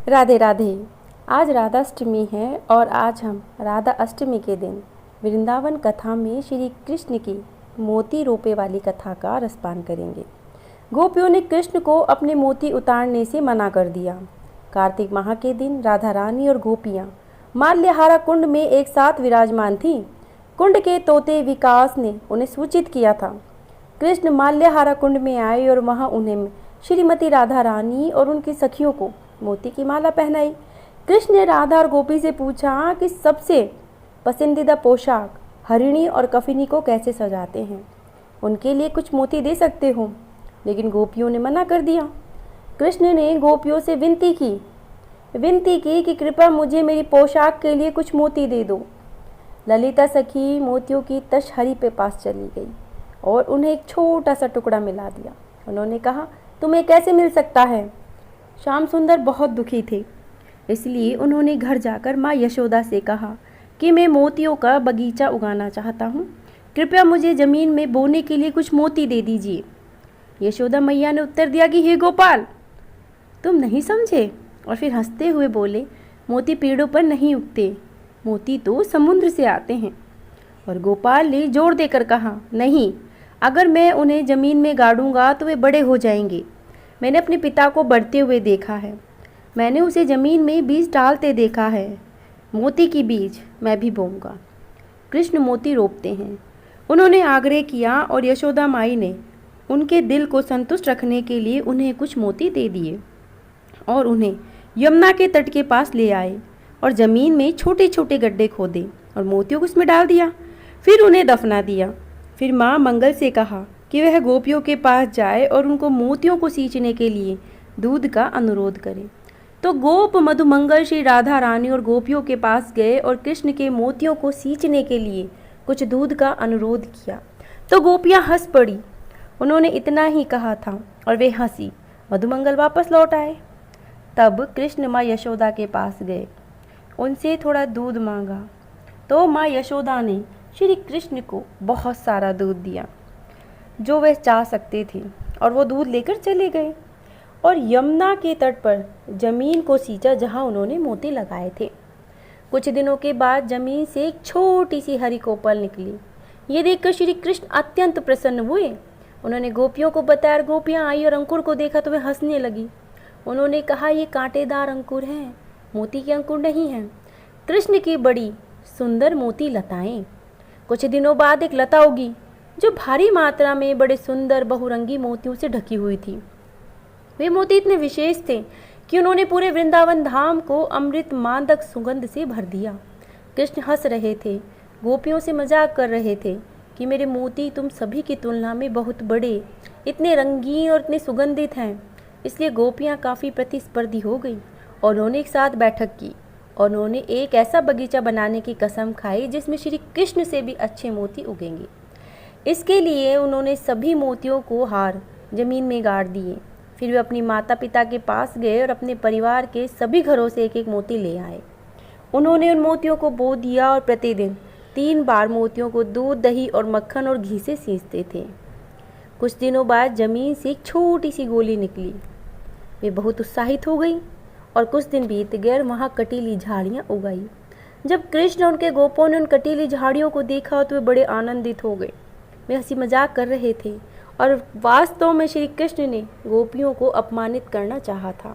राधे राधे। आज राधाष्टमी है और आज हम राधा अष्टमी के दिन वृंदावन कथा में श्री कृष्ण की मोती रोपे वाली कथा का रसपान करेंगे। गोपियों ने कृष्ण को अपने मोती उतारने से मना कर दिया। कार्तिक माह के दिन राधा रानी और गोपियाँ माल्यहारा कुंड में एक साथ विराजमान थीं। कुंड के तोते विकास ने उन्हें सूचित किया था। कृष्ण माल्यहारा कुंड में आए और वहाँ उन्हें श्रीमती राधा रानी और उनकी सखियों को मोती की माला पहनाई। कृष्ण ने राधा और गोपी से पूछा कि सबसे पसंदीदा पोशाक हरिणी और कफिनी को कैसे सजाते हैं, उनके लिए कुछ मोती दे सकते हो, लेकिन गोपियों ने मना कर दिया। कृष्ण ने गोपियों से विनती की कि कृपया मुझे मेरी पोशाक के लिए कुछ मोती दे दो। ललिता सखी मोतियों की तशहरी पे पास चली गई और उन्हें एक छोटा सा टुकड़ा मिला दिया। उन्होंने कहा, तुम्हें कैसे मिल सकता है? श्याम सुंदर बहुत दुखी थे, इसलिए उन्होंने घर जाकर माँ यशोदा से कहा कि मैं मोतियों का बगीचा उगाना चाहता हूँ, कृपया मुझे ज़मीन में बोने के लिए कुछ मोती दे दीजिए। यशोदा मैया ने उत्तर दिया कि हे गोपाल, तुम नहीं समझे, और फिर हंसते हुए बोले, मोती पेड़ों पर नहीं उगते, मोती तो समुद्र से आते हैं। और गोपाल ने जोर देकर कहा, नहीं, अगर मैं उन्हें ज़मीन में गाड़ूंगा तो वे बड़े हो जाएंगे। मैंने अपने पिता को बढ़ते हुए देखा है, मैंने उसे ज़मीन में बीज डालते देखा है। मोती की बीज मैं भी बोऊंगा। कृष्ण मोती रोपते हैं, उन्होंने आग्रह किया और यशोदा माई ने उनके दिल को संतुष्ट रखने के लिए उन्हें कुछ मोती दे दिए और उन्हें यमुना के तट के पास ले आए और ज़मीन में छोटे छोटे गड्ढे खोदे और मोतियों को उसमें डाल दिया, फिर उन्हें दफना दिया। फिर माँ मंगल से कहा कि वह गोपियों के पास जाए और उनको मोतियों को सींचने के लिए दूध का अनुरोध करे। तो गोप मधुमंगल श्री राधा रानी और गोपियों के पास गए और कृष्ण के मोतियों को सींचने के लिए कुछ दूध का अनुरोध किया। तो गोपियाँ हंस पड़ी। उन्होंने इतना ही कहा था और वे हंसी। मधुमंगल वापस लौट आए। तब कृष्ण माँ यशोदा के पास गए, उनसे थोड़ा दूध मांगा। तो माँ यशोदा ने श्री कृष्ण को बहुत सारा दूध दिया जो वे चाह सकते थे, और वो दूध लेकर चले गए और यमुना के तट पर जमीन को सींचा जहाँ उन्होंने मोती लगाए थे। कुछ दिनों के बाद जमीन से एक छोटी सी हरी कोपल निकली। ये देखकर श्री कृष्ण अत्यंत प्रसन्न हुए। उन्होंने गोपियों को बताया, गोपियाँ आई और अंकुर को देखा तो वे हंसने लगी। उन्होंने कहा, ये कांटेदार अंकुर हैं, मोती के अंकुर नहीं हैं। कृष्ण की बड़ी सुंदर मोती लताएं। कुछ दिनों बाद एक लता उगी जो भारी मात्रा में बड़े सुंदर बहुरंगी मोतियों से ढकी हुई थी। वे मोती इतने विशेष थे कि उन्होंने पूरे वृंदावन धाम को अमृत मादक सुगंध से भर दिया। कृष्ण हंस रहे थे, गोपियों से मजाक कर रहे थे कि मेरे मोती तुम सभी की तुलना में बहुत बड़े, इतने रंगीन और इतने सुगंधित हैं। इसलिए गोपियाँ काफ़ी प्रतिस्पर्धी हो गई और उन्होंने एक साथ बैठक की और उन्होंने एक ऐसा बगीचा बनाने की कसम खाई जिसमें श्री कृष्ण से भी अच्छे मोती उगेंगे। इसके लिए उन्होंने सभी मोतियों को हार जमीन में गाड़ दिए। फिर वे अपनी माता पिता के पास गए और अपने परिवार के सभी घरों से एक एक मोती ले आए। उन्होंने उन मोतियों को बो दिया और प्रतिदिन 3 बार मोतियों को दूध, दही और मक्खन और घी से सींचते थे। कुछ दिनों बाद जमीन से एक छोटी सी गोली निकली। वे बहुत उत्साहित हो गई और कुछ दिन बीत गए और वहाँ कटीली झाड़ियाँ उगाई। जब कृष्ण और उनके गोपों ने उन कटीली झाड़ियों को देखा तो वे बड़े आनंदित हो गए। वे हंसी मजाक कर रहे थे और वास्तव में श्री कृष्ण ने गोपियों को अपमानित करना चाहा था।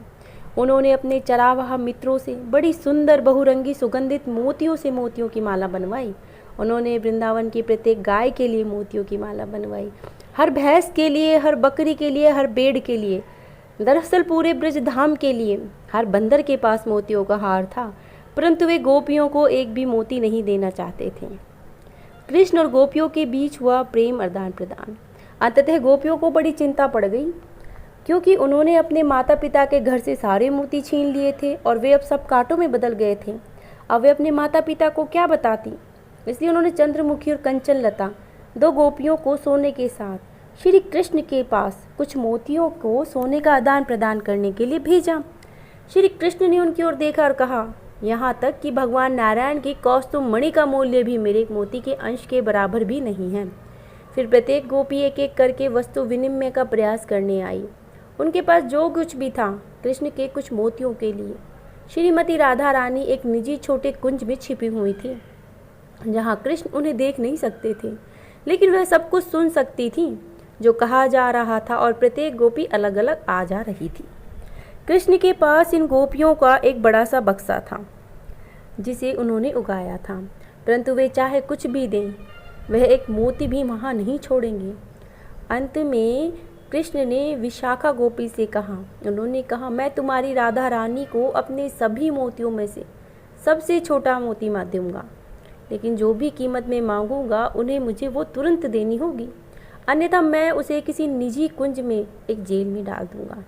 उन्होंने अपने चरावाह मित्रों से बड़ी सुंदर बहुरंगी सुगंधित मोतियों से मोतियों की माला बनवाई। उन्होंने वृंदावन की प्रत्येक गाय के लिए मोतियों की माला बनवाई, हर भैंस के लिए, हर बकरी के लिए, हर भेड़ के लिए। दरअसल पूरे ब्रज धाम के लिए हर बंदर के पास मोतियों का हार था, परंतु वे गोपियों को एक भी मोती नहीं देना चाहते थे। कृष्ण और गोपियों के बीच हुआ प्रेम आदान प्रदान। अंततः गोपियों को बड़ी चिंता पड़ गई क्योंकि उन्होंने अपने माता पिता के घर से सारे मोती छीन लिए थे और वे अब सब कांटों में बदल गए थे। अब वे अपने माता पिता को क्या बताती, इसलिए उन्होंने चंद्रमुखी और कंचन लता 2 गोपियों को सोने के साथ श्री कृष्ण के पास कुछ मोतियों को सोने का आदान प्रदान करने के लिए भेजा। श्री कृष्ण ने उनकी ओर देखा और कहा, यहाँ तक कि भगवान नारायण की कौस्तुभ मणि का मूल्य भी मेरे एक मोती के अंश के बराबर भी नहीं है। फिर प्रत्येक गोपी एक एक करके वस्तु विनिमय का प्रयास करने आई। उनके पास जो कुछ भी था कृष्ण के कुछ मोतियों के लिए श्रीमती राधा रानी एक निजी छोटे कुंज में छिपी हुई थी, जहाँ कृष्ण उन्हें देख नहीं सकते थे, लेकिन वह सब कुछ सुन सकती थी जो कहा जा रहा था, और प्रत्येक गोपी अलग अलग आ जा रही थी। कृष्ण के पास इन गोपियों का एक बड़ा सा बक्सा था जिसे उन्होंने उगाया था, परंतु वे चाहे कुछ भी दें, वह एक मोती भी वहाँ नहीं छोड़ेंगे। अंत में कृष्ण ने विशाखा गोपी से कहा, उन्होंने कहा, मैं तुम्हारी राधा रानी को अपने सभी मोतियों में से सबसे छोटा मोती मैं दूंगा, लेकिन जो भी कीमत में मांगूंगा उन्हें मुझे वो तुरंत देनी होगी, अन्यथा मैं उसे किसी निजी कुंज में एक जेल में डाल दूंगा।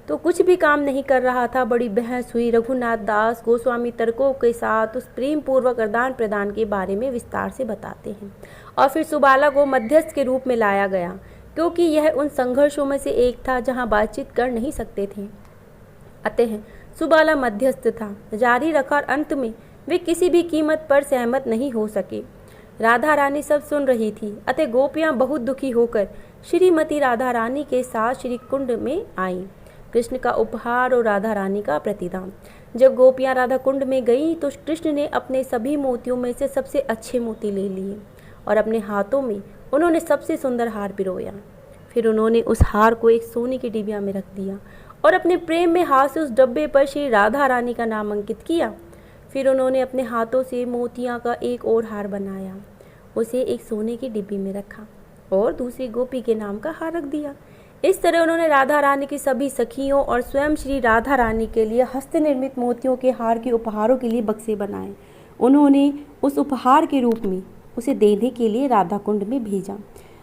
तो कुछ भी काम नहीं कर रहा था। बड़ी बहस हुई। रघुनाथ दास गोस्वामी तर्कों के साथ उस प्रेम पूर्वक आदान प्रदान के बारे में विस्तार से बताते हैं, और फिर सुबाला को मध्यस्थ के रूप में लाया गया, क्योंकि यह उन संघर्षों में से एक था जहां बातचीत कर नहीं सकते थे। अतः सुबाला मध्यस्थ था, जारी रखा, और अंत में वे किसी भी कीमत पर सहमत नहीं हो सके। राधा रानी सब सुन रही थी, अतः गोपियां बहुत दुखी होकर श्रीमती राधा रानी के साथ श्री कुंड में आईं। कृष्ण का उपहार और राधा रानी का प्रतिदान। जब गोपियां राधा कुंड में गईं तो कृष्ण ने अपने सभी मोतियों में से सबसे अच्छे मोती ले लिए और अपने हाथों में उन्होंने सबसे सुंदर हार पिरोया। फिर उन्होंने उस हार को एक सोने की डिबिया में रख दिया और अपने प्रेम में हाथ से उस डब्बे पर श्री राधा रानी का नाम अंकित किया। फिर उन्होंने अपने हाथों से मोतियां का एक और हार बनाया, उसे एक सोने की डिब्बी में रखा और दूसरी गोपी के नाम का हार रख दिया। इस तरह उन्होंने राधा रानी की सभी सखियों और स्वयं श्री राधा रानी के लिए हस्त निर्मित मोतियों के हार के उपहारों के लिए बक्से बनाए। उन्होंने उस उपहार के रूप में उसे देने के लिए राधा कुंड में भेजा।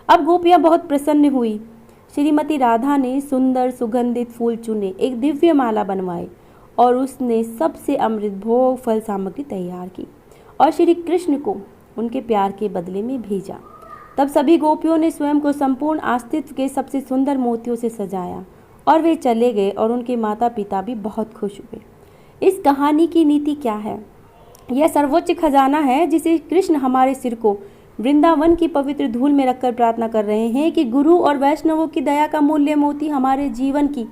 अब गोपियां बहुत प्रसन्न हुई। श्रीमती राधा ने सुंदर सुगंधित फूल चुने, एक दिव्य माला बनवाई और उसने सबसे अमृत भोग फल सामग्री तैयार की और श्री कृष्ण को उनके प्यार के बदले में भेजा। तब सभी गोपियों ने स्वयं को संपूर्ण अस्तित्व के सबसे सुंदर मोतियों से सजाया और वे चले गए और उनके माता पिता भी बहुत खुश हुए। इस कहानी की नीति क्या है? यह सर्वोच्च खजाना है जिसे कृष्ण हमारे सिर को वृंदावन की पवित्र धूल में रखकर प्रार्थना कर रहे हैं कि गुरु और वैष्णवों की दया का मूल्य मोती हमारे जीवन की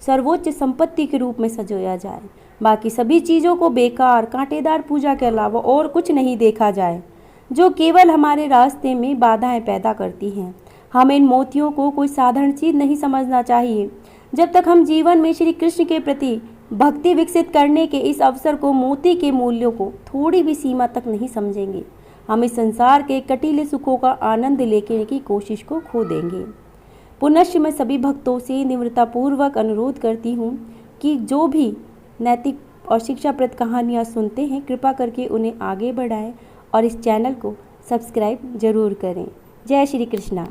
सर्वोच्च संपत्ति के रूप में सजोया जाए। बाकी सभी चीज़ों को बेकार कांटेदार पूजा के अलावा और कुछ नहीं देखा जाए जो केवल हमारे रास्ते में बाधाएं पैदा करती हैं। हमें इन मोतियों को कोई साधारण चीज़ नहीं समझना चाहिए। जब तक हम जीवन में श्री कृष्ण के प्रति भक्ति विकसित करने के इस अवसर को, मोती के मूल्यों को थोड़ी भी सीमा तक नहीं समझेंगे, हम इस संसार के कटीले सुखों का आनंद लेने की कोशिश को खो देंगे। पुनश्च मैं सभी भक्तों से निम्रतापूर्वक अनुरोध करती हूँ कि जो भी नैतिक और शिक्षाप्रद कहानियाँ सुनते हैं, कृपा करके उन्हें आगे बढ़ाएं और इस चैनल को सब्सक्राइब जरूर करें। जय श्री कृष्णा।